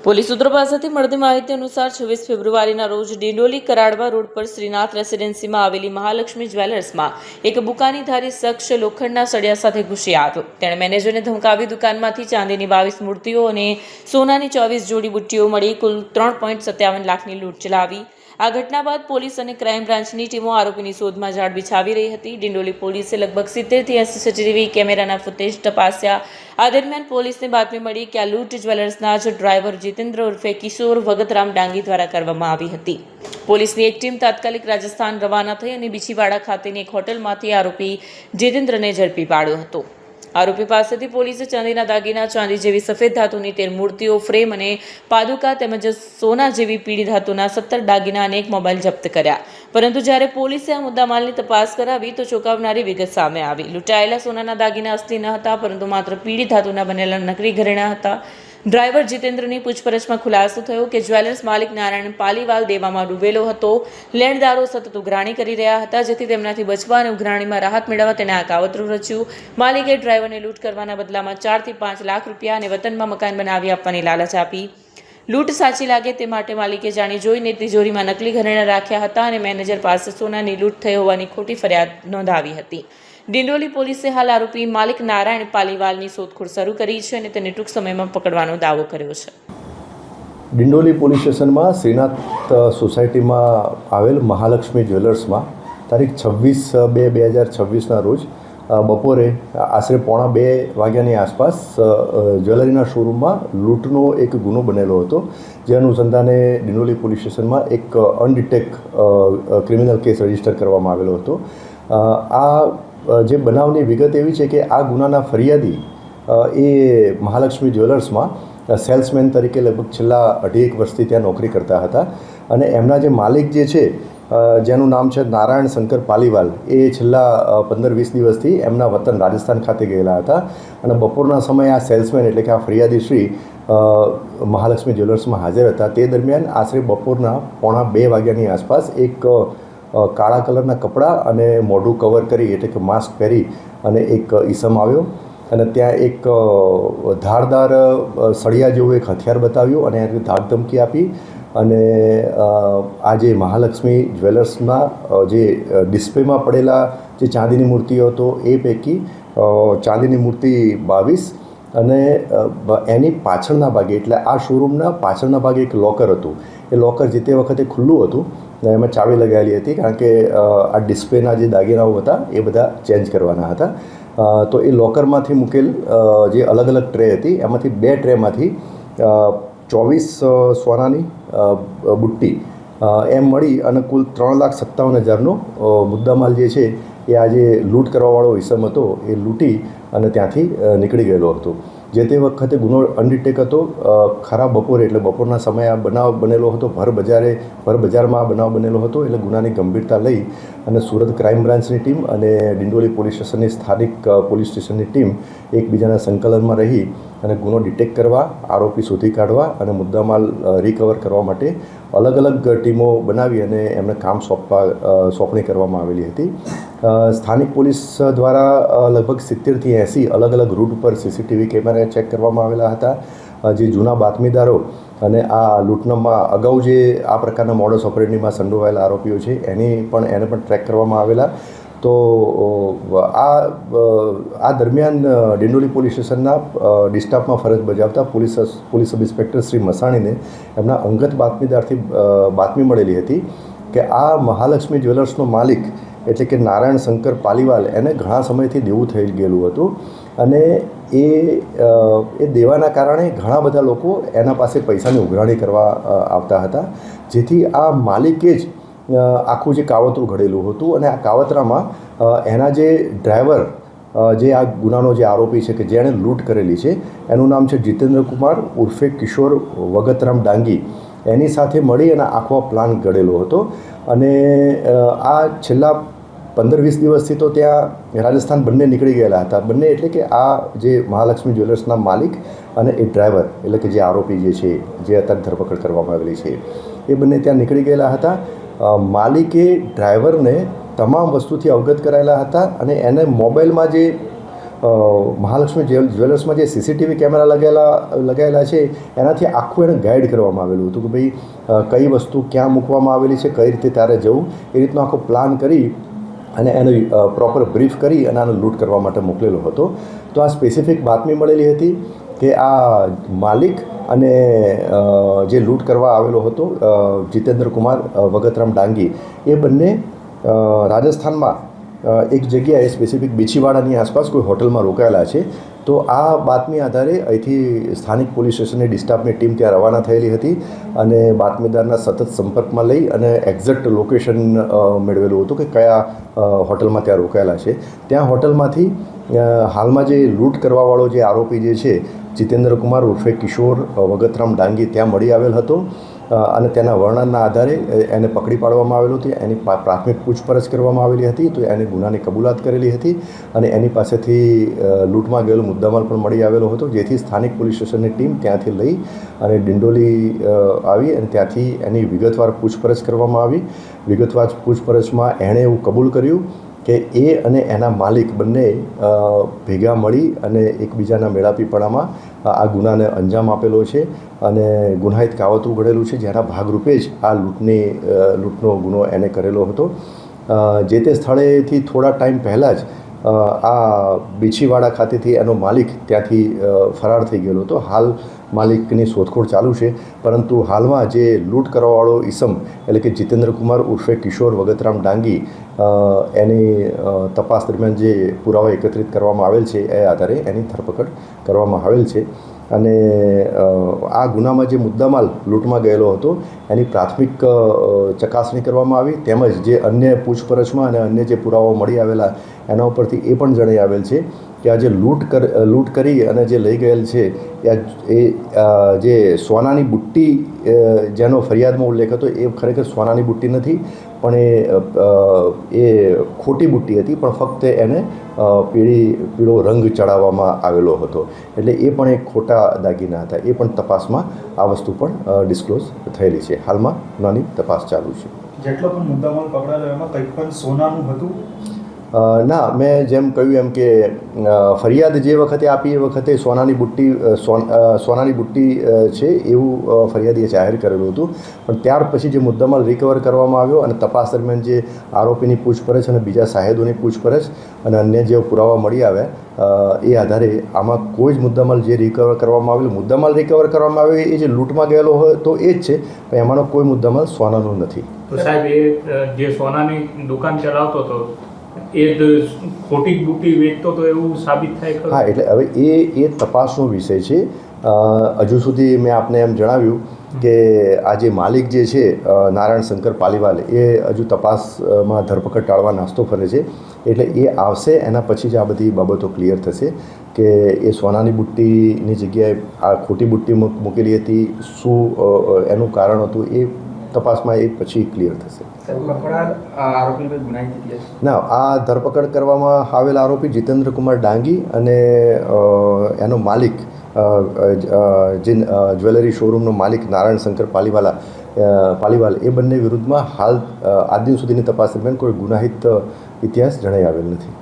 Police સૂત્રો પાસેથી મળતી માહિતી અનુસાર 26 ફેબ્રુઆરીના રોજ ડિંડોલી કરાડવા રોડ પર શ્રીનાથ રેસિડેન્સીમાં આવેલી મહાલક્ષ્મી જ્વેલર્સમાં એક બુકાનીધારી શખ્સ લોખંડના સળિયા સાથે ઘૂસી આવ્યો. તેણે મેનેજરને ધમકાવી દુકાનમાંથી ચાંદીની 22 મૂર્તિઓ અને સોનાની 24 જોડી બુટ્ટીઓ મળી કુલ 3.57 લાખની લૂંટ ચલાવી. આ ઘટના બાદ પોલીસ અને ક્રાઇમ બ્રાન્ચની ટીમો આરોપીની શોધમાં ઝાડ બિછાવી રહી હતી. ડિંડોલી પોલીસે લગભગ 70 થી 80 સીસીટીવી કેમેરાના ફૂટેજ તપાસ્યા. આ દરમિયાન પોલીસને બાતમી મળી કે આ લૂંટ જ્વેલર્સના જ ડ્રાઈવર જીતેન્દ્ર ઉર્ફે કિશોર વગતરામ ડાંગી દ્વારા કરવામાં આવી હતી. પોલીસની એક ટીમ તાત્કાલિક રાજસ્થાન રવાના થઈ અને બીછીવાડા ખાતેની એક હોટલમાંથી આરોપી જીતેન્દ્રને ઝડપી પાડ્યો હતો. આરોપી પાસેથી પોલીસે ચાંદીના દાગીના, ચાંદી જેવી સફેદ ધાતુની 13 મૂર્તિઓ, ફ્રેમ અને પાદુકા તેમજ સોના જેવી પીળી ધાતુના 17 દાગીના અને એક મોબાઈલ જપ્ત કર્યા. પરંતુ જ્યારે પોલીસે આ મુદ્દામાલની તપાસ કરાવી તો ચોંકાવનારી વિગત સામે આવી. લૂંટાયેલા સોનાના દાગીના અસલી ન હતા, પરંતુ માત્ર પીળી ધાતુના બનેલા નકલી ઘરેણાં હતા. ડ્રાઈવર જીતેન્દ્રની પૂછપરછમાં ખુલાસો થયો કે જ્વેલર્સ માલિક નારાયણ પાલીવાલ દેવામાં ડૂબેલો હતો. લેણદારો સતત ઉઘરાણી કરી રહ્યા હતા, જેથી તેમનાથી બચવા અને ઉઘરાણીમાં રાહત મેળવવા તેણે આ કાવતરું રચ્યું. માલિકે ડ્રાઈવરને લૂંટ કરવાના બદલામાં 4 થી 5 લાખ રૂપિયા અને વતનમાં મકાન બનાવી આપવાની લાલચ આપી. લૂંટ સાચી લાગે તે માટે માલિકે જાણી જોઈને તિજોરીમાં નકલી ઘરેણાં રાખ્યા હતા અને મેનેજર પાસે સોનાની લૂંટ થઈ હોવાની ખોટી ફરિયાદ નોંધાવી હતી. ડિંડોલી પોલીસે હાલ આરોપી માલિક નારાયણ પાલીવાલની શોધખોળ શરૂ કરી છે અને તેને ટૂંક સમયમાં પકડવાનો દાવો કર્યો છે. ડિંડોલી પોલીસ સ્ટેશનમાં શ્રીનાથ સોસાયટીમાં આવેલ મહાલક્ષ્મી જ્વેલર્સમાં તારીખ 26/2/2026ના રોજ બપોરે આશરે 1:45 વાગ્યાની આસપાસ જ્વેલરીના શોરૂમમાં લૂંટનો એક ગુનો બનેલો હતો. જે અનુસંધાને ડિંડોલી પોલીસ સ્ટેશનમાં એક અનડિટેક ક્રિમિનલ કેસ રજીસ્ટર કરવામાં આવેલો હતો. જે બનાવની વિગત એવી છે કે આ ગુનાના ફરિયાદી એ મહાલક્ષ્મી જ્વેલર્સમાં સેલ્સમેન તરીકે લગભગ છેલ્લા 2.5 વર્ષથી ત્યાં નોકરી કરતા હતા. અને એમના જે માલિક જે છે, જેનું નામ છે નારાયણ શંકર પાલીવાલ, એ છેલ્લા 15-20 દિવસથી એમના વતન રાજસ્થાન ખાતે ગયેલા હતા. અને બપોરના સમયે આ સેલ્સમેન એટલે કે આ ફરિયાદી શ્રી મહાલક્ષ્મી જ્વેલર્સમાં હાજર હતા. તે દરમિયાન આશરે બપોરના 1:45 વાગ્યાની આસપાસ એક કાળા કલરના કપડાં અને મોઢું કવર કરી એટલે કે માસ્ક પહેરી અને એક ઈસમ આવ્યો અને ત્યાં એક ધારદાર સળિયા જેવું એક હથિયાર બતાવ્યું અને એની ધાક ધમકી આપી. અને આ જે મહાલક્ષ્મી જ્વેલર્સના જે ડિસ્પ્લેમાં પડેલા જે ચાંદીની મૂર્તિઓ હતો એ પૈકી ચાંદીની મૂર્તિ 22 અને એની પાછળના ભાગે એટલે આ શોરૂમના પાછળના ભાગે એક લોકર હતું. એ લોકર જે તે વખતે ખુલ્લું હતું ને એમાં ચાવી લગાવેલી હતી, કારણ કે આ ડિસ્પ્લેના જે દાગીનાઓ હતા એ બધા ચેન્જ કરવાના હતા. તો એ લોકરમાંથી મૂકેલ જે અલગ અલગ ટ્રે હતી એમાંથી 2 ટ્રેમાંથી 24 સોનાની બુટ્ટી એમ મળી અને કુલ 3,57,000નો મુદ્દામાલ જે છે એ આ જે લૂંટ કરવાવાળો ઇસમ હતો એ લૂંટી અને ત્યાંથી નીકળી ગયેલો હતો. જે તે વખતે ગુનો અનડિટેક હતો. ખરાબ બપોરે એટલે બપોરના સમયે આ બનાવ બનેલો હતો. ભર બજારમાં આ બનાવ બનેલો હતો. એટલે ગુનાની ગંભીરતા લઈ અને સુરત ક્રાઇમ બ્રાન્ચની ટીમ અને ડિંડોલી પોલીસ સ્ટેશનની સ્થાનિક પોલીસ સ્ટેશનની ટીમ એકબીજાના સંકલનમાં રહી અને ગુનો ડિટેક્ટ કરવા, આરોપી શોધી કાઢવા અને મુદ્દામાલ રિકવર કરવા માટે અલગ અલગ ટીમો બનાવી અને એમને કામ સોંપણી કરવામાં આવેલી હતી. સ્થાનિક પોલીસ દ્વારા લગભગ 70 થી 80 અલગ અલગ રૂટ ઉપર સીસીટીવી કેમેરા ચેક કરવામાં આવેલા હતા. જે જૂના બાતમીદારો અને આ લૂંટનામાં અગાઉ જે આ પ્રકારના મોડસ ઓપરેન્ડીમાં સંડોવાયેલા આરોપીઓ છે એને પણ ટ્રેક કરવામાં આવેલા. તો આ દરમિયાન ડિંડોલી પોલીસ સ્ટેશનના ડિસ્ટાફમાં ફરજ બજાવતા પોલીસ સબ ઇન્સ્પેક્ટર શ્રી મસાણીને એમના અંગત બાતમીદારથી બાતમી મળેલી હતી કે આ મહાલક્ષ્મી જ્વેલર્સનો માલિક એટલે કે નારાયણ શંકર પાલીવાલ એને ઘણા સમયથી દેવું થઈ ગયેલું હતું. અને એ દેવાના કારણે ઘણા બધા લોકો એના પાસે પૈસાની ઉઘરાણી કરવા આવતા હતા. જેથી આ માલિકે જ આખું જે કાવતરું ઘડેલું હતું અને આ કાવતરામાં એના જે ડ્રાઈવર જે આ ગુનાનો જે આરોપી છે કે જેણે લૂંટ કરેલી છે એનું નામ છે જીતેન્દ્ર કુમાર ઉર્ફે કિશોર વગતરામ ડાંગી. એની સાથે મળી અને આખો પ્લાન ઘડેલો હતો. અને આ છેલ્લા 15-20 દિવસથી તો ત્યાં રાજસ્થાન બંને નીકળી ગયેલા હતા. બંને એટલે કે આ જે મહાલક્ષ્મી જ્વેલર્સના માલિક અને એ ડ્રાઈવર એટલે કે જે આરોપી જે છે, જે અત્યારે ધરપકડ કરવામાં આવેલી છે, એ બંને ત્યાં નીકળી ગયેલા હતા. માલિકે ડ્રાઈવરને તમામ વસ્તુથી અવગત કરાયેલા હતા અને એને મોબાઈલમાં જે મહાલક્ષ્મી જ્વેલર્સમાં જે સીસીટીવી કેમેરા લગાવેલા છે એનાથી આખું એને ગાઈડ કરવામાં આવેલું હતું કે ભાઈ કઈ વસ્તુ ક્યાં મૂકવામાં આવેલી છે, કઈ રીતે ત્યારે જવું, એ રીતનો આખો પ્લાન કરી અને એનો પ્રોપર બ્રીફ કરી અને આનો લૂંટ કરવા માટે મોકલેલો હતો. તો આ સ્પેસિફિક બાતમી મળેલી હતી કે આ માલિક અને જે લૂંટ કરવા આવેલો હતો જીતેન્દ્ર કુમાર વગતરામ ડાંગી, એ બંને રાજસ્થાનમાં એક જગ્યાએ સ્પેસિફિક બીછીવાડાની આસપાસ કોઈ હોટલમાં રોકાયેલા છે. તો આ બાતમી આધારે અહીંથી સ્થાનિક પોલીસ સ્ટેશનની ડિસ્ટાફની ટીમ ત્યાં રવાના થયેલી હતી અને બાતમીદારના સતત સંપર્કમાં લઈ અને એક્ઝેક્ટ લોકેશન મેળવેલું હતું કે કયા હોટલમાં ત્યાં રોકાયેલા છે. ત્યાં હોટલમાંથી હાલમાં જે લૂંટ કરવાવાળો જે આરોપી જે છે જીતેન્દ્ર કુમાર ઉર્ફે કિશોર વગતરામ ડાંગી ત્યાં મળી આવેલ હતો અને તેના વર્ણનના આધારે એને પકડી પાડવામાં આવેલું હતું. એની પ્રાથમિક પૂછપરછ કરવામાં આવેલી હતી તો એને ગુનાની કબૂલાત કરેલી હતી અને એની પાસેથી લૂંટમાં ગયેલો મુદ્દામાલ પણ મળી આવેલો હતો, જેથી સ્થાનિક પોલીસ સ્ટેશનની ટીમ ત્યાંથી લઈ અને ડિંડોલી આવી અને ત્યાંથી એની વિગતવાર પૂછપરછ કરવામાં આવી. વિગતવાર પૂછપરછમાં એણે એવું કબૂલ કર્યું કે એ અને એના માલિક બંને ભેગા મળી અને એકબીજાના મેળાપીપણામાં આ ગુનાને અંજામ આપેલો છે અને ગુનાહિત કાવતરું ઘડેલું છે, જેના ભાગરૂપે જ આ લૂંટનો ગુનો એને કરેલો હતો. જે તે સ્થળેથી થોડા ટાઈમ પહેલાં જ આ બીછીવાડા ખાતેથી એનો માલિક ત્યાંથી ફરાર થઈ ગયેલો હતો. હાલ માલિકની શોધખોળ ચાલુ છે, પરંતુ હાલમાં જે લૂંટ કરવાવાળો ઈસમ એટલે કે જીતેન્દ્ર કુમાર ઉર્ફે કિશોર વગતરામ ડાંગી, એની તપાસ દરમિયાન જે પુરાવા એકત્રિત કરવામાં આવેલ છે એ આધારે એની ધરપકડ કરવામાં આવેલ છે અને આ ગુનામાં જે મુદ્દામાલ લૂંટમાં ગયેલો હતો એની પ્રાથમિક ચકાસણી કરવામાં આવી, તેમજ જે અન્ય પૂછપરછમાં અને અન્ય જે પુરાવાઓ મળી આવેલા એના ઉપરથી એ પણ જણાઈ આવેલ છે કે આ જે લૂંટ કરી અને જે લઈ ગયેલ છે એ જે સોનાની બુટ્ટી જેનો ફરિયાદમાં ઉલ્લેખ હતો એ ખરેખર સોનાની બુટ્ટી નથી, પણ એ ખોટી બુટ્ટી હતી, પણ ફક્ત એને પીળો રંગ ચડાવવામાં આવેલો હતો. એટલે એ પણ એક ખોટા દાગીના હતા. એ પણ તપાસમાં આ વસ્તુ પણ ડિસ્ક્લોઝ થયેલી છે. હાલમાં નાની તપાસ ચાલુ છે. જેટલો પણ મુદ્દામાલ પકડાયો એમાં કંઈક પણ સોનાનું હતું? ના, મેં જેમ કહ્યું એમ કે ફરિયાદ જે વખતે આપી એ વખતે સોનાની બુટ્ટી છે એવું ફરિયાદીએ જાહેર કરેલું હતું, પણ ત્યાર પછી જે મુદ્દામાલ રિકવર કરવામાં આવ્યો અને તપાસ દરમિયાન જે આરોપીની પૂછપરછ અને બીજા સાહેદોની પૂછપરછ અને અન્ય જે પુરાવા મળી આવ્યા એ આધારે આમાં કોઈ જ મુદ્દામાલ જે રિકવર કરવામાં આવેલો, મુદ્દામાલ રિકવર કરવામાં આવ્યો એ જે લૂંટમાં ગયેલો હોય તો એ જ છે, પણ એમાંનો કોઈ મુદ્દામાલ સોનાનો નથી. તો સાહેબ, એ જે સોનાની દુકાન ચલાવતો હતો એ ખોટી બુટ્ટી વેચતો તો એવું સાબિત થાય? હા, એટલે હવે એ તપાસનો વિષય છે. હજુ સુધી મેં આપને એમ જણાવ્યું કે આ જે માલિક જે છે નારાયણ શંકર પાલીવાલ, એ હજુ તપાસમાં ધરપકડ ટાળવા નાસ્તો ફરે છે, એટલે એ આવશે એના પછી જ આ બધી બાબતો ક્લિયર થશે કે એ સોનાની બુટ્ટીની જગ્યાએ આ ખોટી બુટ્ટી મૂકેલી હતી, શું એનું કારણ હતું, એ તપાસમાં એ પછી ક્લિયર થશે. ના, આ ધરપકડ કરવામાં આવેલ આરોપી જીતેન્દ્ર કુમાર ડાંગી અને એનો માલિક જે જ્વેલરી શોરૂમનો માલિક નારાયણ શંકર પાલીવાલ, એ બંને વિરુદ્ધમાં હાલ આજ દિન સુધીની તપાસ દરમિયાન કોઈ ગુનાહિત ઇતિહાસ જણાઈ આવેલ નથી.